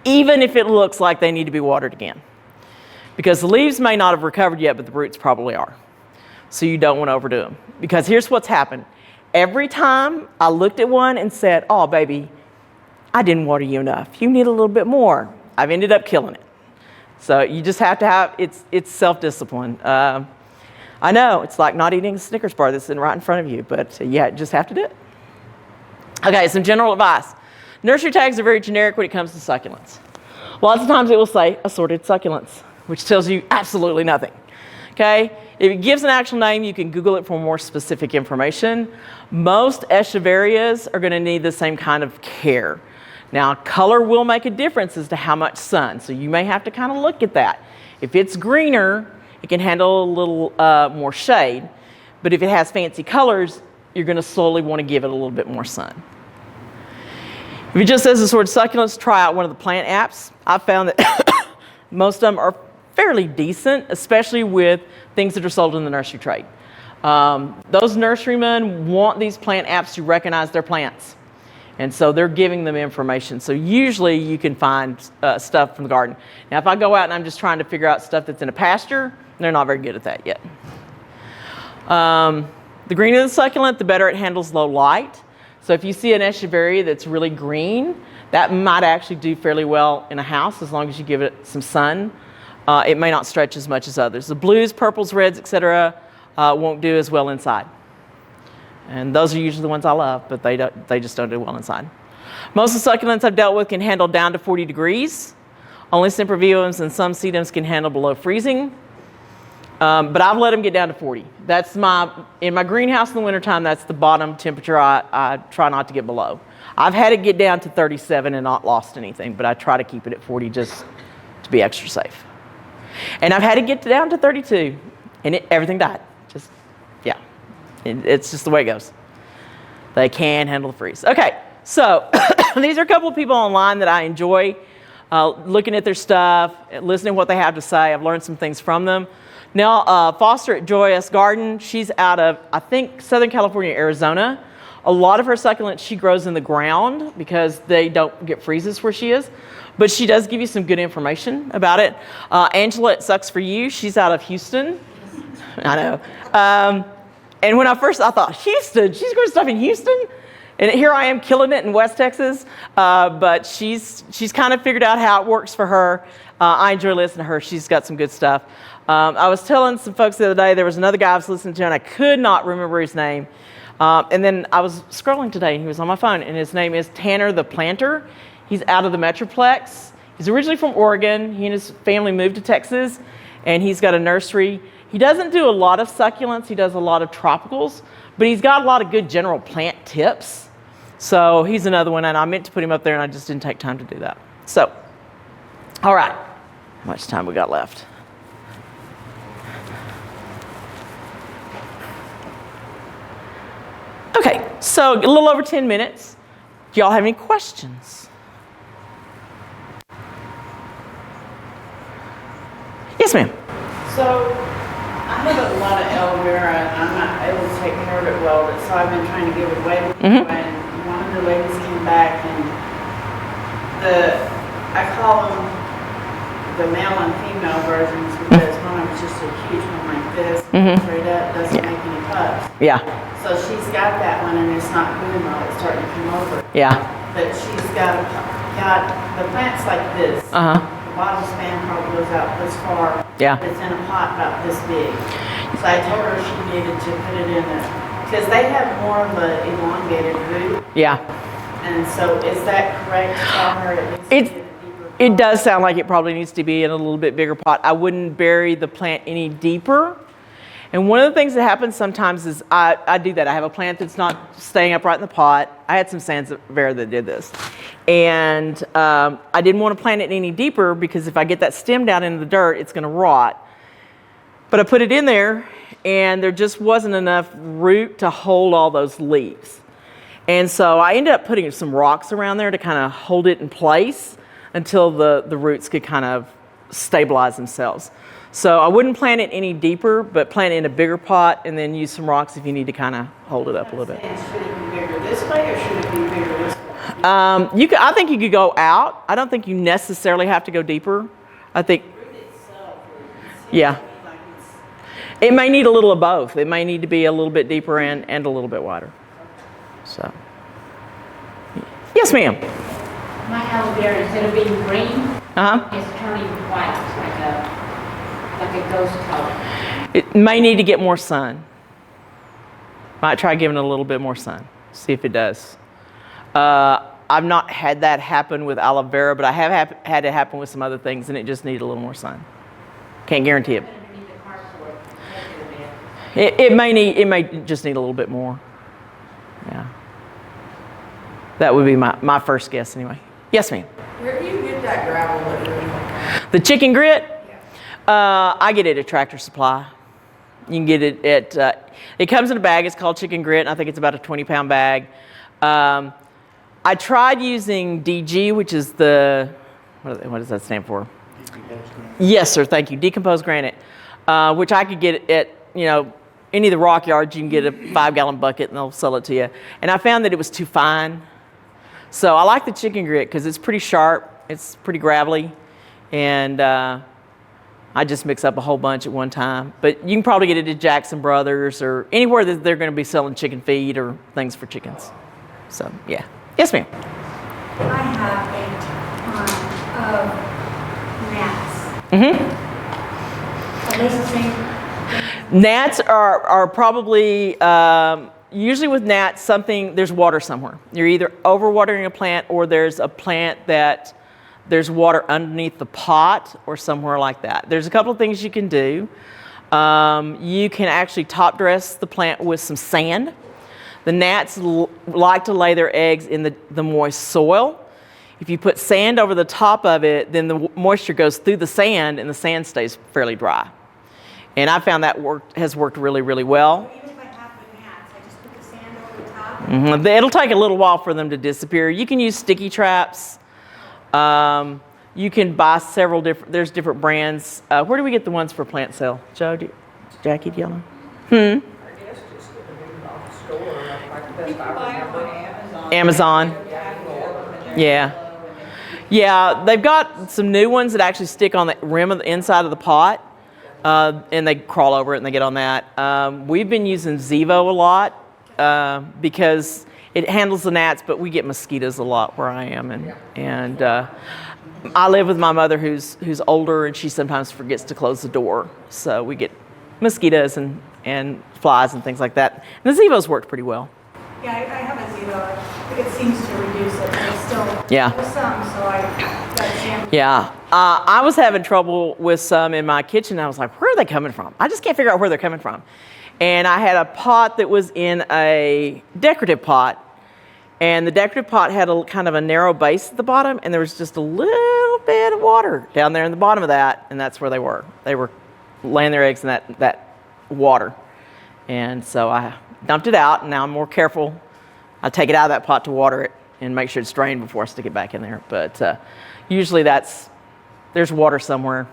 Even if it looks like they need to be watered again. Because the leaves may not have recovered yet, but the roots probably are. So you don't want to overdo them. Because here's what's happened. Every time I looked at one and said, oh, baby, I didn't water you enough. You need a little bit more. I've ended up killing it. So you just have to have, it's self-discipline. I know, it's like not eating a Snickers bar that's sitting right in front of you, but yeah, you just have to do it. Okay, some general advice. Nursery tags are very generic when it comes to succulents. Lots of times it will say assorted succulents, which tells you absolutely nothing. Okay? If it gives an actual name, you can Google it for more specific information. Most echeverias are going to need the same kind of care. Now, color will make a difference as to how much sun, so you may have to kind of look at that. If it's greener, it can handle a little more shade, but if it has fancy colors, you're going to slowly want to give it a little bit more sun. If it just says assorted succulents, try out one of the plant apps. I've found that most of them are fairly decent, especially with things that are sold in the nursery trade. Those nurserymen want these plant apps to recognize their plants. And so they're giving them information. So usually you can find stuff from the garden. Now, if I go out and I'm just trying to figure out stuff that's in a pasture, they're not very good at that yet. The greener the succulent, the better it handles low light. So if you see an echeveria that's really green, that might actually do fairly well in a house as long as you give it some sun. It may not stretch as much as others. The blues, purples, reds, etc. Won't do as well inside. And those are usually the ones I love, but they just don't do well inside. Most of the succulents I've dealt with can handle down to 40 degrees. Only sempervivums and some sedums can handle below freezing. But I've let them get down to 40. That's in my greenhouse in the wintertime, that's the bottom temperature I try not to get below. I've had it get down to 37 and not lost anything, but I try to keep it at 40 just to be extra safe. And I've had it get down to 32, and everything died. It's just the way it goes. They can handle the freeze. Okay, so these are a couple of people online that I enjoy looking at their stuff, listening to what they have to say. I've learned some things from them. Now, Foster at Joyous Garden, she's out of, I think, Southern California, Arizona. A lot of her succulents she grows in the ground because they don't get freezes where she is. But she does give you some good information about it. Angela at Sucks For You, she's out of Houston. I know. And when I thought, Houston, she's growing stuff in Houston? And here I am killing it in West Texas. But she's kind of figured out how it works for her. I enjoy listening to her. She's got some good stuff. I was telling some folks the other day, there was another guy I was listening to, and I could not remember his name. And then I was scrolling today, and he was on my phone, and his name is Tanner the Planter. He's out of the Metroplex. He's originally from Oregon. He and his family moved to Texas, and he's got a nursery. He doesn't do a lot of succulents. He does a lot of tropicals, but he's got a lot of good general plant tips. So he's another one, and I meant to put him up there, and I just didn't take time to do that. So, all right, how much time we got left? Okay, so a little over 10 minutes. Do y'all have any questions? Yes, ma'am. So, I have a lot of aloe vera, and I'm not able to take care of it well, so I've been trying to give it away. Mm-hmm. And one of the ladies came back, and I call them the male and female versions because one of them's just a huge one like this, straight up, doesn't make any pups. Yeah. So she's got that one, and it's not blooming well, it's starting to come over. Yeah. But she's got the plants like this. The bottom span probably goes out this far. Yeah. It's in a pot about this big. So I told her she needed to put it in because they have more of an elongated root. Yeah. And so is that correct to tell her it needs to be in a deeper pot? It does sound like it probably needs to be in a little bit bigger pot. I wouldn't bury the plant any deeper. And one of the things that happens sometimes is I do that. I have a plant that's not staying upright in the pot. I had some sansevieria that did this. And I didn't want to plant it any deeper because if I get that stem down into the dirt, it's going to rot. But I put it in there, and there just wasn't enough root to hold all those leaves. And so I ended up putting some rocks around there to kind of hold it in place until the roots could kind of stabilize themselves. So I wouldn't plant it any deeper, but plant it in a bigger pot and then use some rocks if you need to kind of hold it up a little bit. Should it be bigger this way or should it be bigger this way? I think you could go out. I don't think you necessarily have to go deeper. I think, yeah. It may need a little of both. It may need to be a little bit deeper and a little bit wider. So, yes, ma'am. My aloe vera, instead of being green, Uh-huh. is turning white, like a ghost color. It may need to get more sun. Might try giving it a little bit more sun. See if it does. I've not had that happen with aloe vera, but I have had it happen with some other things, and it just needed a little more sun. Can't guarantee it. It may just need a little bit more. Yeah. That would be my first guess anyway. Yes, ma'am. Where do you get that gravel that you're doing? The chicken grit? Yeah. I get it at Tractor Supply. You can get it at, it comes in a bag. It's called chicken grit, and I think it's about a 20-pound bag. I tried using DG, which is what does that stand for? Yes, sir, thank you. Decomposed granite, which I could get at, any of the rock yards. You can get a 5-gallon bucket, and they'll sell it to you. And I found that it was too fine. So I like the chicken grit because it's pretty sharp, it's pretty gravelly, and I just mix up a whole bunch at one time. But you can probably get it at Jackson Brothers or anywhere that they're going to be selling chicken feed or things for chickens. So, yeah. Yes, ma'am. I have a ton of gnats. Mm-hmm. Are they the same? Gnats are probably, usually with gnats, there's water somewhere. You're either overwatering a plant or there's a plant that there's water underneath the pot or somewhere like that. There's a couple of things you can do. You can actually top dress the plant with some sand. The gnats like to lay their eggs in the moist soil. If you put sand over the top of it, then the moisture goes through the sand and the sand stays fairly dry. And I found that has worked really, really well. Even if I have the gnats, I just put the sand over the top? Mm-hmm. It'll take a little while for them to disappear. You can use sticky traps. You can buy there's different brands. Where do we get the ones for plant sale? Joe, Jackie, do y'all know? I guess just at a big box store, like the best I remember. Amazon. Yeah. Yeah, they've got some new ones that actually stick on the rim of the inside of the pot, and they crawl over it and they get on that. We've been using Zevo a lot because it handles the gnats, but we get mosquitoes a lot where I am, and I live with my mother who's older, and she sometimes forgets to close the door, so we get mosquitoes and flies and things like that. And the Zevo's worked pretty well. Yeah, I have a Zevo. I think it seems to reduce it, but it's still, Yeah. there's some, so I got sand. Yeah, I was having trouble with some in my kitchen. I was like, where are they coming from? I just can't figure out where they're coming from. And I had a pot that was in a decorative pot, and the decorative pot had a kind of a narrow base at the bottom, and there was just a little bit of water down there in the bottom of that, and that's where they were. They were laying their eggs in that water. And so I dumped it out, and now I'm more careful. I take it out of that pot to water it and make sure it's drained before I stick it back in there. But usually there's water somewhere.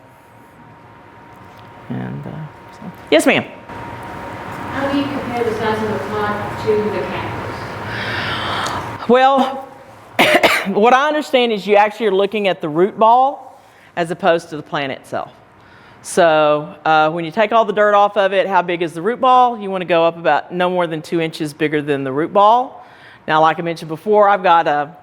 And so. Yes, ma'am. How do you compare the size of the pot to the cactus? Well, what I understand is you actually are looking at the root ball as opposed to the plant itself. So when you take all the dirt off of it, how big is the root ball? You want to go up about no more than 2 inches bigger than the root ball. Now, like I mentioned before, I've got a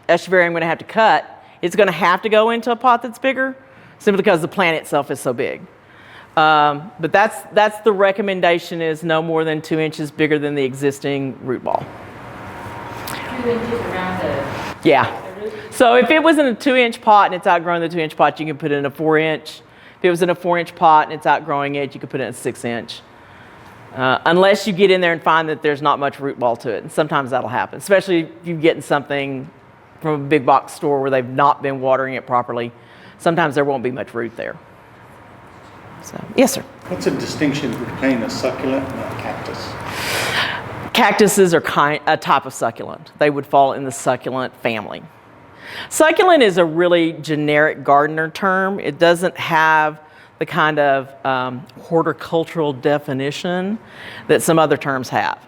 estuary I'm going to have to cut. It's going to have to go into a pot that's bigger simply because the plant itself is so big. But that's the recommendation, is no more than 2 inches bigger than the existing root ball. 2 inches around the... Yeah. So if it was in a 2-inch pot and it's outgrowing the 2-inch pot, you can put it in a 4-inch. If it was in a 4-inch pot and it's outgrowing it, you could put it in a 6-inch. Unless you get in there and find that there's not much root ball to it. And sometimes that'll happen, especially if you're getting something from a big box store where they've not been watering it properly. Sometimes there won't be much root there. So, yes, sir. What's the distinction between a succulent and a cactus? Cactuses are a type of succulent. They would fall in the succulent family. Succulent is a really generic gardener term. It doesn't have the kind of horticultural definition that some other terms have.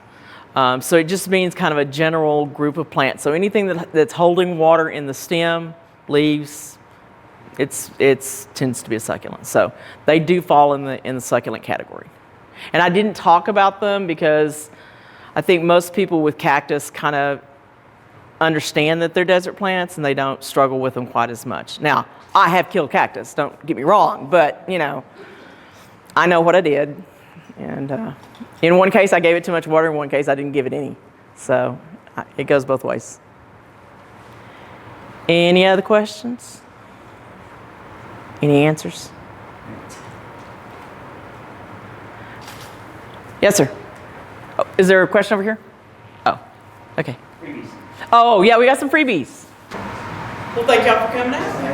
So it just means kind of a general group of plants. So anything that's holding water in the stem, leaves, it tends to be a succulent. So they do fall in the succulent category. And I didn't talk about them because I think most people with cactus kind of understand that they're desert plants and they don't struggle with them quite as much. Now, I have killed cactus, don't get me wrong, but I know what I did. And in one case I gave it too much water, in one case I didn't give it any. So it goes both ways. Any other questions? Any answers? Yes, sir. Oh, is there a question over here? Oh, okay. Freebies. Oh, yeah, we got some freebies. Well, thank y'all for coming out.